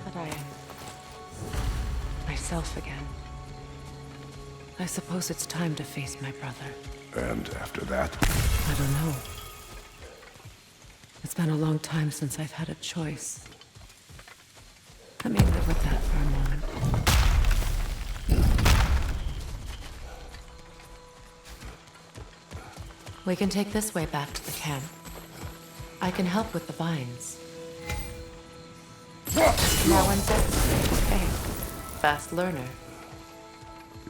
that I am myself again. I suppose it's time to face my brother. And after that? I don't know. It's been a long time since I've had a choice. Let me live with that for a moment. We can take this way back to the camp. I can help with the vines. Now one second. Hey, fast learner.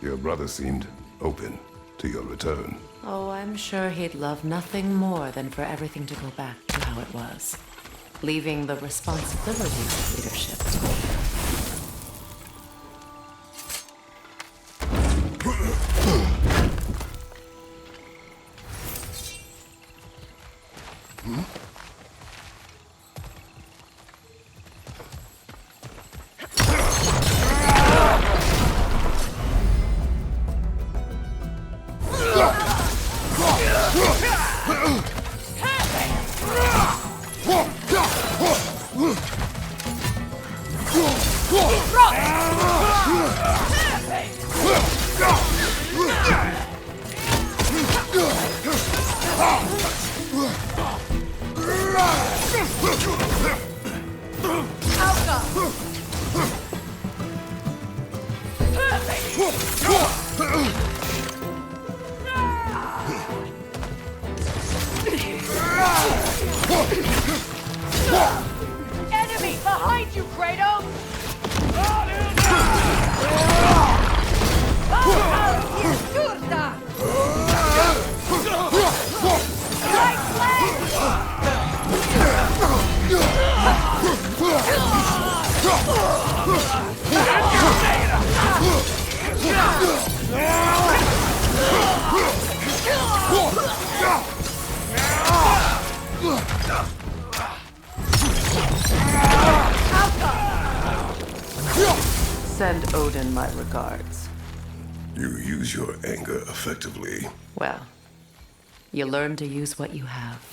Your brother seemed open to your return. Oh, I'm sure he'd love nothing more than for everything to go back to how it was, leaving the responsibilities of leadership to me. Enemy behind you, Kratos! Send Odin my regards. You use your anger effectively. Well, you learn to use what you have.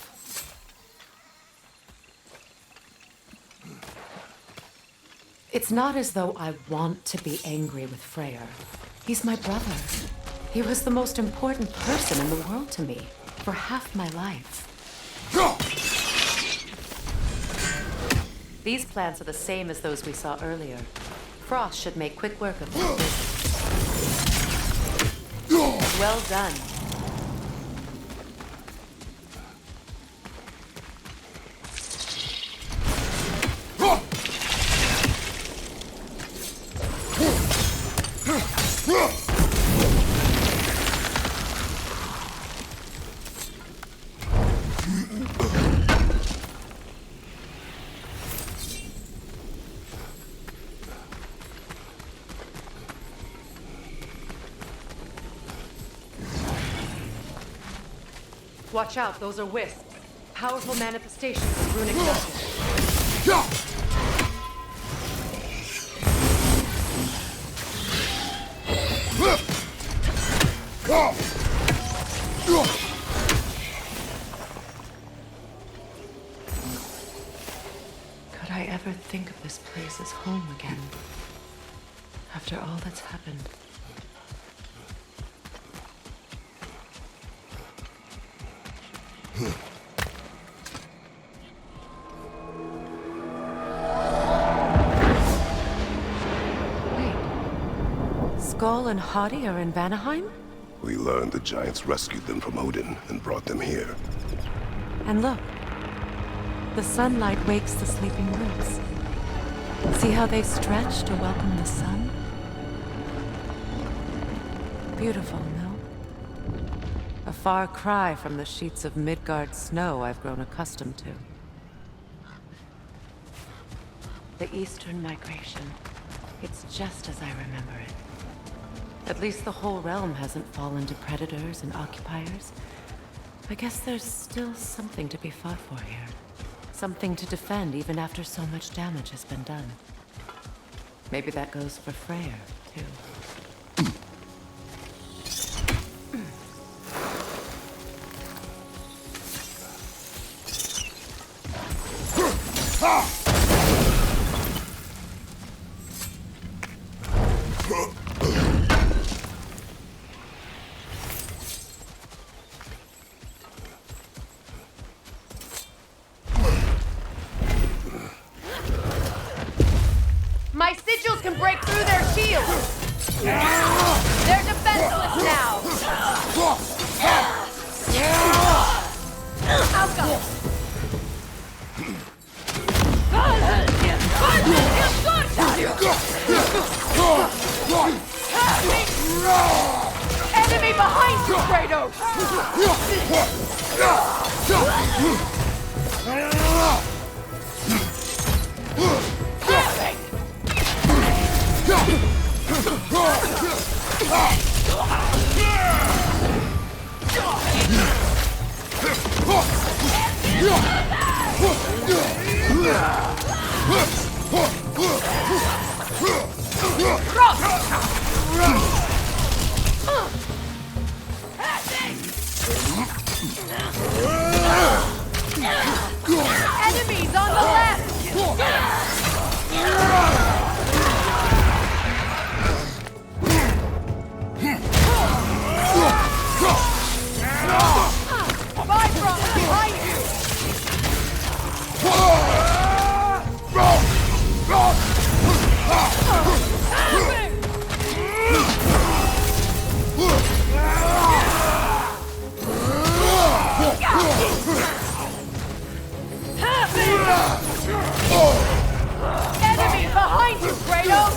It's not as though I want to be angry with Freyr. He's my brother. He was the most important person in the world to me for half my life. These plants are the same as those we saw earlier. Frost should make quick work of them. Well done. Watch out, those are wisps. Powerful manifestations of runic justice. Could I ever think of this place as home again? After all that's happened. Wait. Skull and Hati are in Vanaheim? We learned the giants rescued them from Odin and brought them here. And look. The sunlight wakes the sleeping roots. See how they stretch to welcome the sun? Beautiful, no? A far cry from the sheets of Midgard snow I've grown accustomed to. The Eastern migration. It's just as I remember it. At least the whole realm hasn't fallen to predators and occupiers. I guess there's still something to be fought for here. Something to defend even after so much damage has been done. Maybe that goes for Freyr, too. can break through their shields! They're defenseless now! Alka! Enemy behind you, Kratos! Enemies on the left! Bifrost behind you! Enemy behind you, Kratos!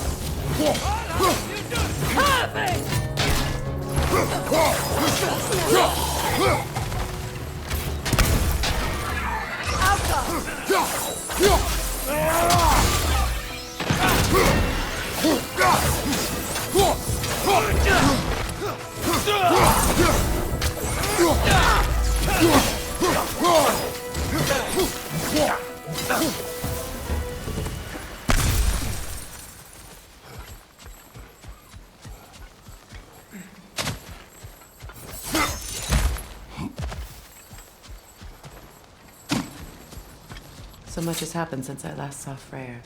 So much has happened since I last saw Freyr.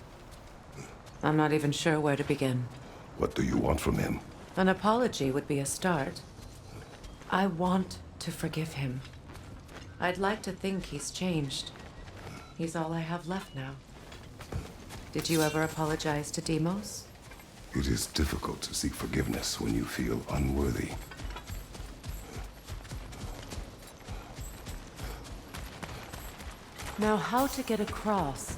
I'm not even sure where to begin. What do you want from him? An apology would be a start. I want to forgive him. I'd like to think he's changed. He's all I have left now. Did you ever apologize to Deimos? It is difficult to seek forgiveness when you feel unworthy. Now, how to get across?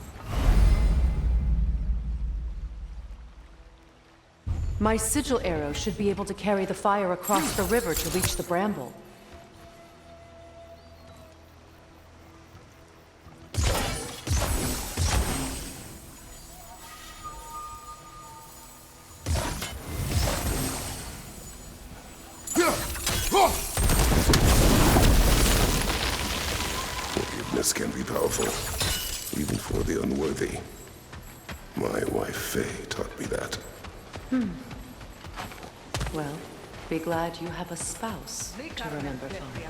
My sigil arrow should be able to carry the fire across the river to reach the bramble. Forgiveness can be powerful, even for the unworthy. My wife Faye taught me that. Well, be glad you have a spouse to remember fondly.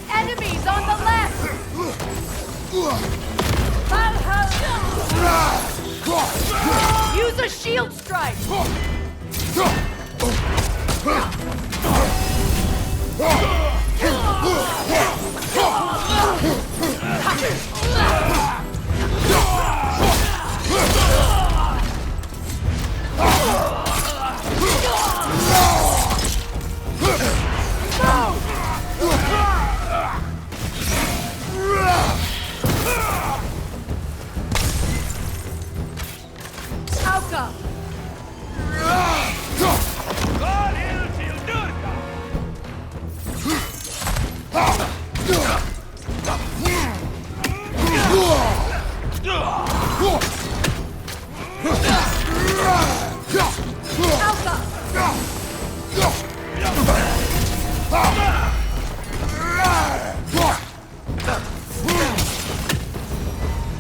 Enemies on the left! Use a shield strike! Alka!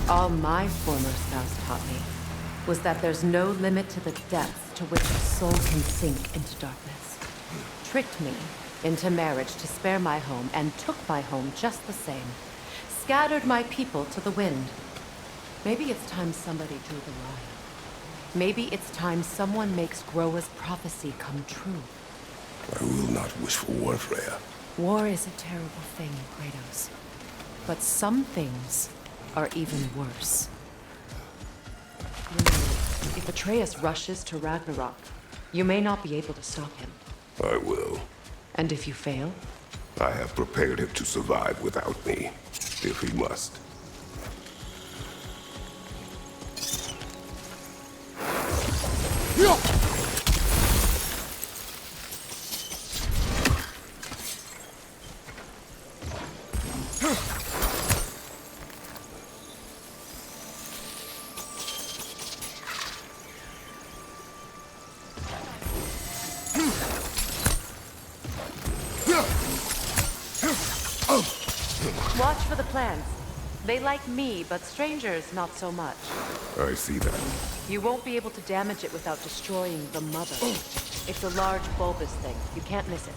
All my former spouse taught me was that there's no limit to the depths to which a soul can sink into darkness. Tricked me into marriage to spare my home and took my home just the same. scattered my people to the wind. Maybe it's time somebody drew the line. Maybe it's time someone makes Groa's prophecy come true. I will not wish for war, Freya. War is a terrible thing, Kratos. But some things are even worse. Remember, if Atreus rushes to Ragnarok, you may not be able to stop him. I will. And if you fail? I have prepared him to survive without me, if he must. Watch for the plants. They like me, but strangers not so much. I see that. You won't be able to damage it without destroying the mother. It's a large bulbous thing. You can't miss it.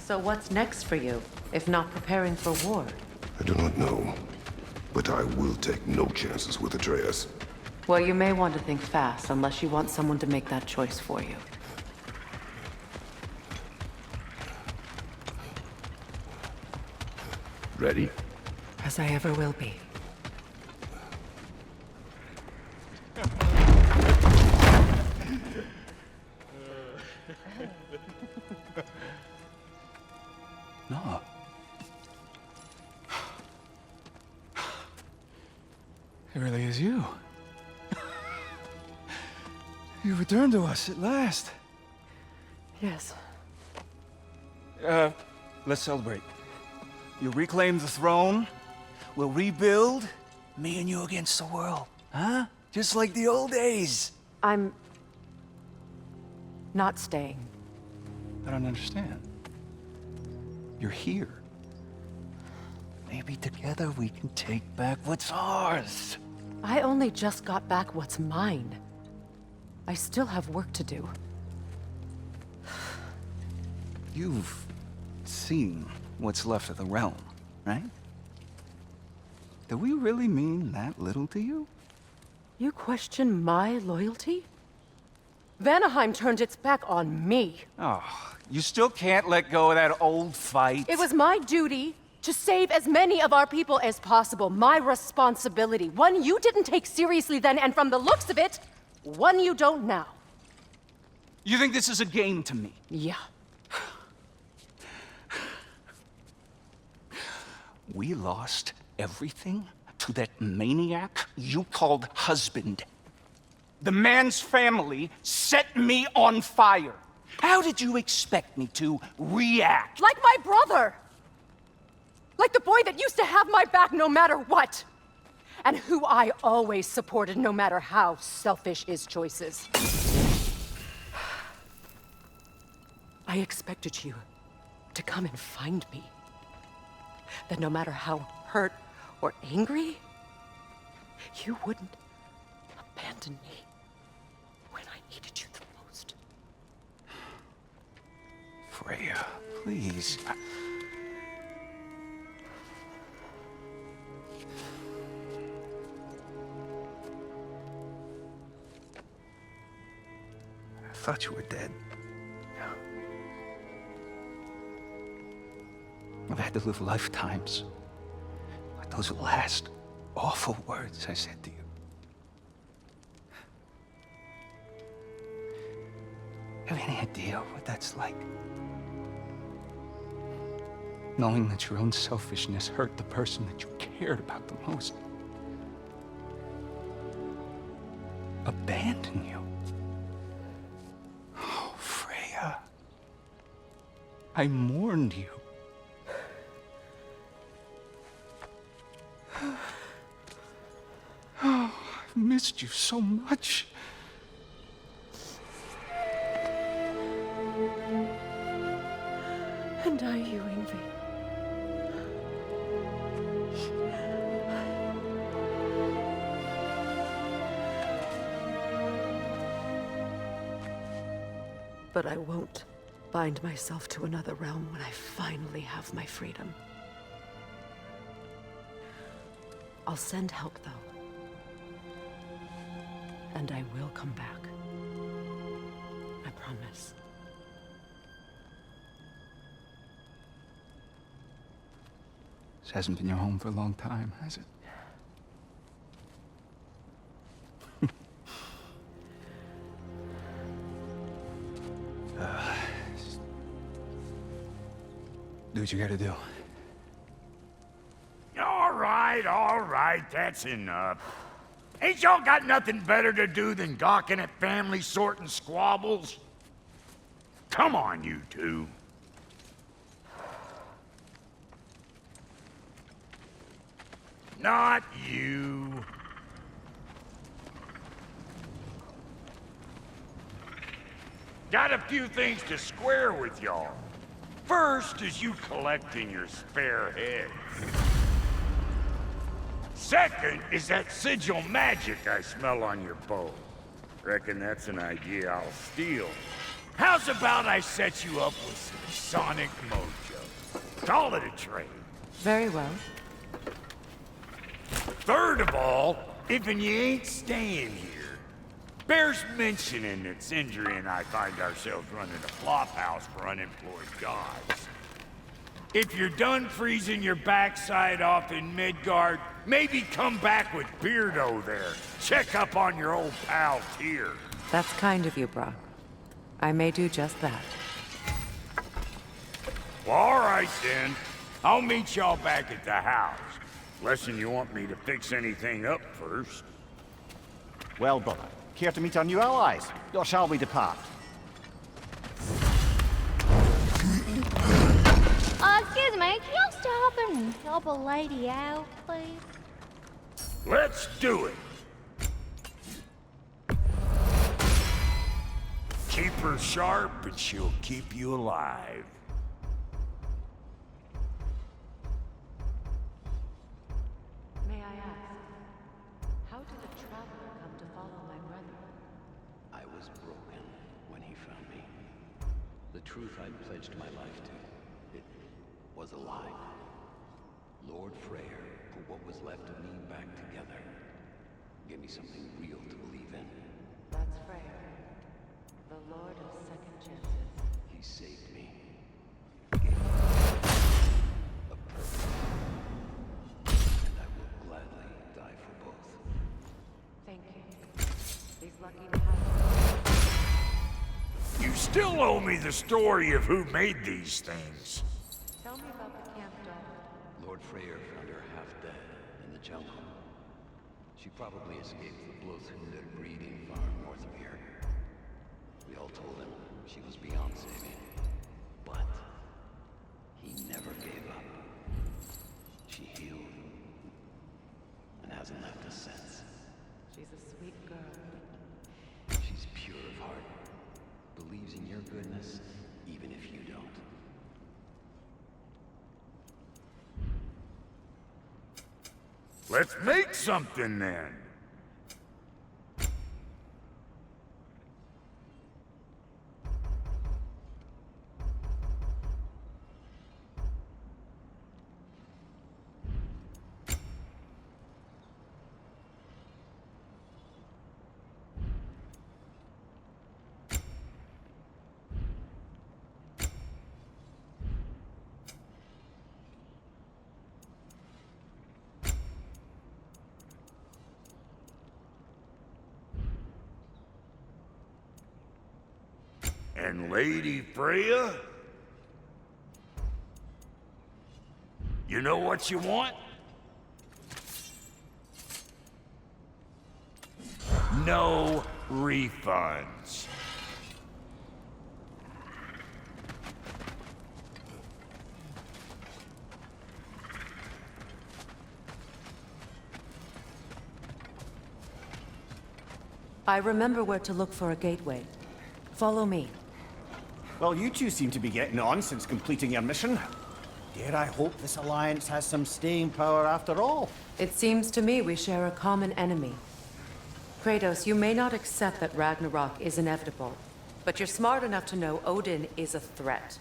So what's next for you, if not preparing for war? I do not know, but I will take no chances with Atreus. Well, you may want to think fast, unless you want someone to make that choice for you. Ready? As I ever will be. No. It really is you. You returned to us at last. Yes. Let's celebrate. You reclaim the throne. We'll rebuild. Me and you against the world. Huh? Just like the old days. I'm... not staying. I don't understand. You're here. Maybe together we can take back what's ours. I only just got back what's mine. I still have work to do. You've seen what's left of the realm, right? Do we really mean that little to you? You question my loyalty? Vanaheim turned its back on me. Oh, you still can't let go of that old fight? It was my duty to save as many of our people as possible. My responsibility. One you didn't take seriously then, and from the looks of it, one you don't now. You think this is a game to me? Yeah. We lost everything to that maniac you called husband. The man's family set me on fire. How did you expect me to react? Like my brother! Like the boy that used to have my back no matter what! And who I always supported no matter how selfish his choices. I expected you to come and find me. That no matter how hurt or angry, you wouldn't abandon me when I needed you the most. Freya, please. I thought you were dead. I've had to live lifetimes with those last awful words I said to you. Have any idea what that's like? Knowing that your own selfishness hurt the person that you cared about the most. Abandon you. Oh, Freya. I mourned you. Oh, I've missed you so much. And are you, Ingvi? But I won't bind myself to another realm when I finally have my freedom. I'll send help, though. And I will come back. I promise. This hasn't been your home for a long time, has it? Do what you gotta do. All right, that's enough. Ain't y'all got nothing better to do than gawking at family sorting squabbles? Come on, you two. Not you. Got a few things to square with y'all. First is you collecting your spare heads. Second is that sigil magic I smell on your bow. Reckon that's an idea I'll steal. How's about I set you up with some sonic mojo? Call it a trade. Very well. Third of all, if you ain't staying here, bears mentioning that Sindri and I find ourselves running a flop house for unemployed gods. If you're done freezing your backside off in Midgard, maybe come back with Beardo there. Check up on your old pal Tyr. That's kind of you, Brock. I may do just that. Well, all right then. I'll meet y'all back at the house. Unless you want me to fix anything up first. Well, brother, care to meet our new allies? Or shall we depart? Excuse me, can y'all stop and help a lady out, please? Let's do it. Keep her sharp and she'll keep you alive. May I ask, how did the traveler come to follow my brother? I was broken when he found me. The truth I'd pledged my life to, it was a lie. Lord Freyr put what was left of me back together. Gave me something real to believe in. That's Freyr, the Lord of Second Chances. He saved me. Gave me a purpose. And I will gladly die for both. Thank you. He's lucky to have you. You still owe me the story of who made these things. Tell me about the camp dog. Lord Freyr found her half dead in the jungle. She probably escaped the Bloodhunter breeding farm north of here. We all told him she was beyond saving. But he never gave up. She healed and hasn't left us since. She's a sweet girl. She's pure of heart. Believes in your goodness, even if you don't. Let's make something then. And Lady Freya? You know what you want? No refunds. I remember where to look for a gateway. Follow me. Well, you two seem to be getting on since completing your mission. Dare I hope this alliance has some staying power after all? It seems to me we share a common enemy. Kratos, you may not accept that Ragnarok is inevitable, but you're smart enough to know Odin is a threat.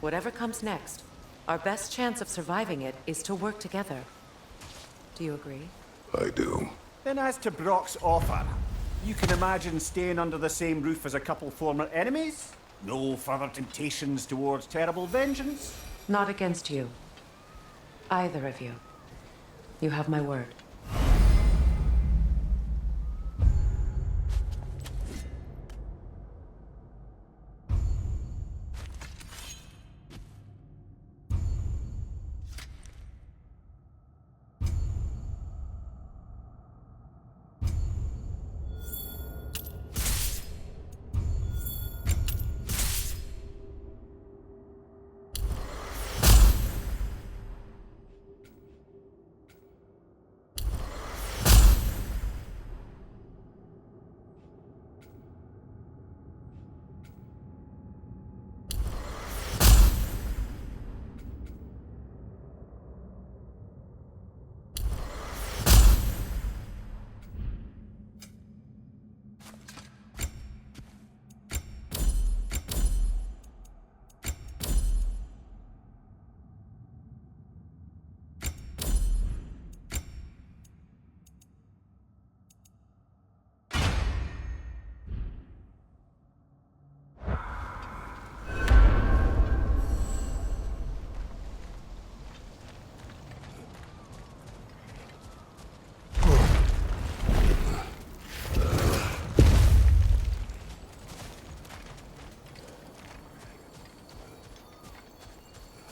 Whatever comes next, our best chance of surviving it is to work together. Do you agree? I do. Then as to Brock's offer, you can imagine staying under the same roof as a couple former enemies? No further temptations towards terrible vengeance? Not against you. Either of you. You have my word.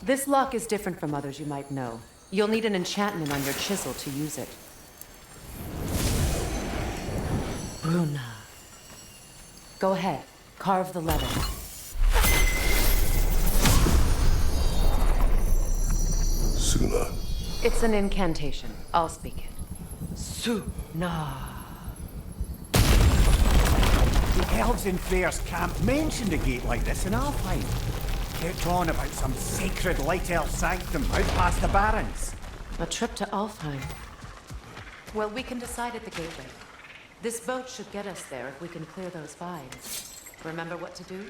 This lock is different from others you might know. You'll need an enchantment on your chisel to use it. Bruna. Go ahead. Carve the letter. Suna. It's an incantation. I'll speak it. Suna. The elves in Freyr's camp mentioned a gate like this in Alfheim. Kept on about some sacred light elf sanctum out past the Barrens. A trip to Alfheim. Well, we can decide at the gateway. This boat should get us there if we can clear those vines. Remember what to do?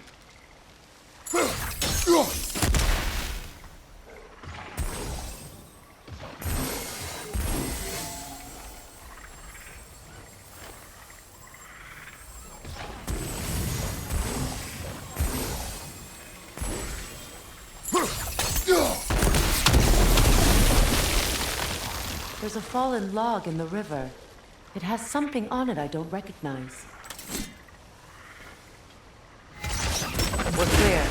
There's a fallen log in the river. It has something on it I don't recognize. We're clear.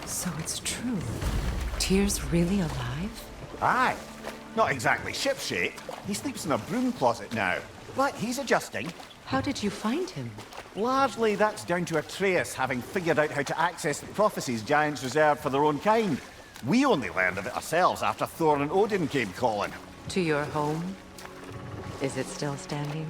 So it's true. Tyr's really alive? Aye. Not exactly shipshape. He sleeps in a broom closet now. But he's adjusting. How did you find him? Largely that's down to Atreus having figured out how to access the prophecies giants reserved for their own kind. We only learned of it ourselves after Thor and Odin came calling. To your home? Is it still standing?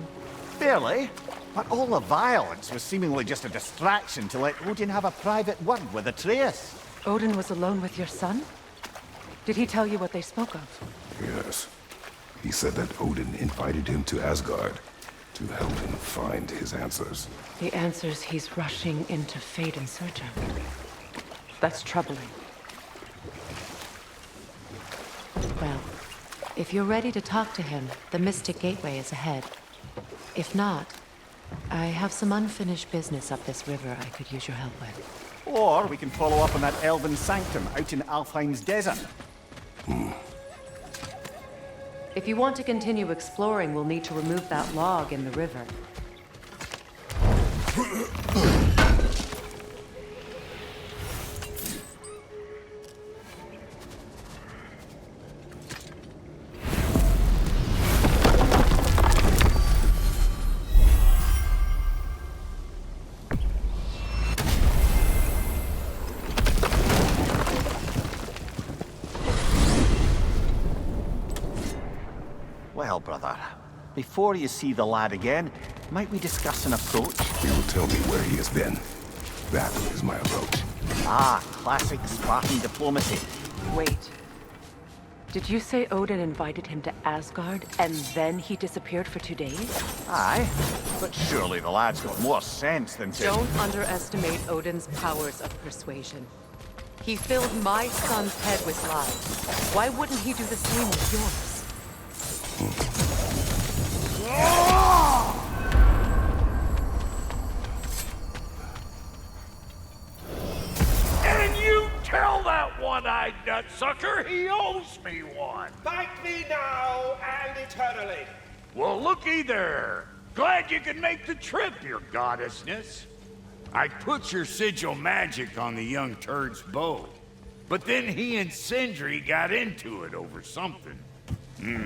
Barely. But all the violence was seemingly just a distraction to let Odin have a private word with Atreus. Odin was alone with your son? Did he tell you what they spoke of? Yes. He said that Odin invited him to Asgard to help him find his answers. The answers he's rushing into fate in search of. That's troubling. Well, if you're ready to talk to him, the Mystic Gateway is ahead. If not, I have some unfinished business up this river I could use your help with. Or we can follow up on that elven sanctum out in Alfheim's desert. If you want to continue exploring, we'll need to remove that log in the river. Well, brother, before you see the lad again, might we discuss an approach? He will tell me where he has been. That is my approach. Ah, classic Spartan diplomacy. Wait. Did you say Odin invited him to Asgard, and then he disappeared for 2 days? Aye, but surely the lad's got more sense than to... Don't underestimate Odin's powers of persuasion. He filled my son's head with lies. Why wouldn't he do the same with yours? And you tell that one-eyed nutsucker he owes me one. Thank me now and eternally. Well, looky there. Glad you could make the trip, your goddessness. I put your sigil magic on the young turd's bow, but then he and Sindri got into it over something.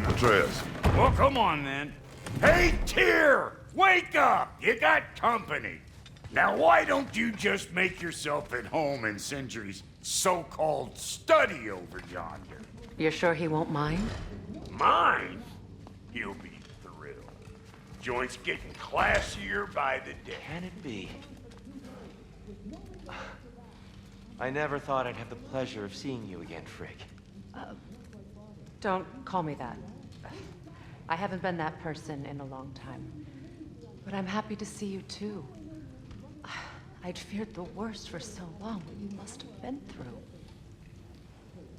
Atreus. Well, come on then. Hey, Tyr! Wake up! You got company. Now, why don't you just make yourself at home in Sindri's so-called study over yonder? You're sure he won't mind? Mine? He'll be thrilled. Joint's getting classier by the day. Can it be? I never thought I'd have the pleasure of seeing you again, Frigg. Don't call me that. I haven't been that person in a long time. But I'm happy to see you too. I'd feared the worst for so long, what you must have been through.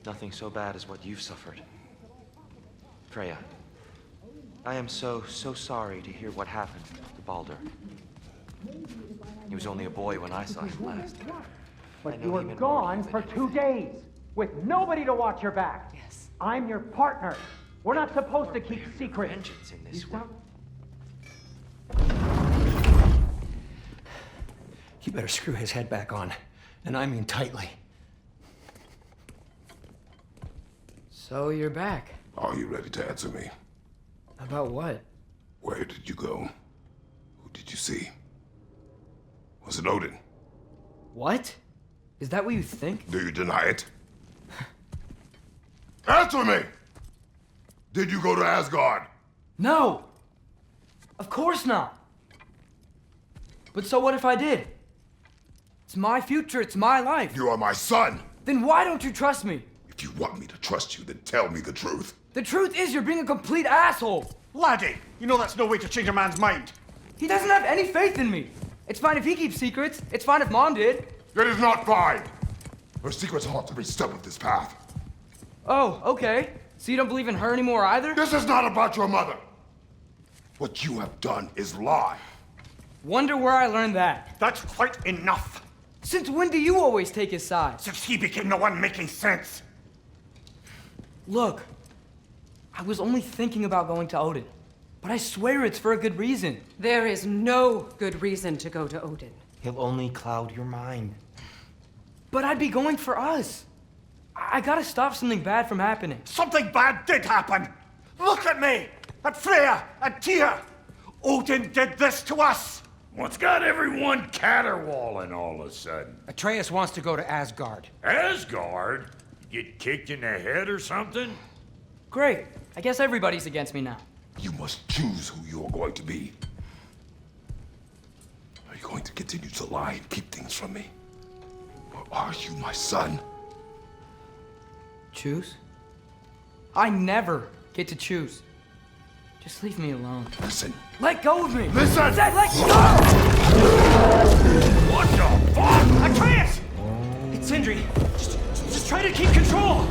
Nothing so bad as what you've suffered. Freya, I am so sorry to hear what happened to Baldur. He was only a boy when I saw him last. But you were gone for 2 days, with nobody to watch your back. Yes. I'm your partner. We're not supposed to keep secrets. Vengeance in this world. You better screw his head back on, and I mean tightly. So you're back. Are you ready to answer me? About what? Where did you go? Who did you see? Was it Odin? What? Is that what you think? Do you deny it? Answer me! Did you go to Asgard? No! Of course not! But so what if I did? It's my future, it's my life. You are my son! Then why don't you trust me? If you want me to trust you, then tell me the truth. The truth is you're being a complete asshole! Laddie, you know that's no way to change a man's mind. He doesn't have any faith in me. It's fine if he keeps secrets. It's fine if Mom did. It is not fine! Her secrets haunt every step of this path. Oh, okay. So you don't believe in her anymore either? This is not about your mother! What you have done is lie. Wonder where I learned that. That's quite enough. Since when do you always take his side? Since he became the one making sense. Look, I was only thinking about going to Odin, but I swear it's for a good reason. There is no good reason to go to Odin. He'll only cloud your mind. But I'd be going for us. I gotta stop something bad from happening. Something bad did happen. Look at me, at Freya, at Tyr. Odin did this to us. What's got everyone caterwauling all of a sudden? Atreus wants to go to Asgard. Asgard? You get kicked in the head or something? Great. I guess everybody's against me now. You must choose who you are going to be. Are you going to continue to lie and keep things from me? Or are you my son? Choose? I never get to choose. Just leave me alone. Listen. Let go of me! Listen! I said let go! What the fuck? Atreus! It's Sindri. Just try to keep control!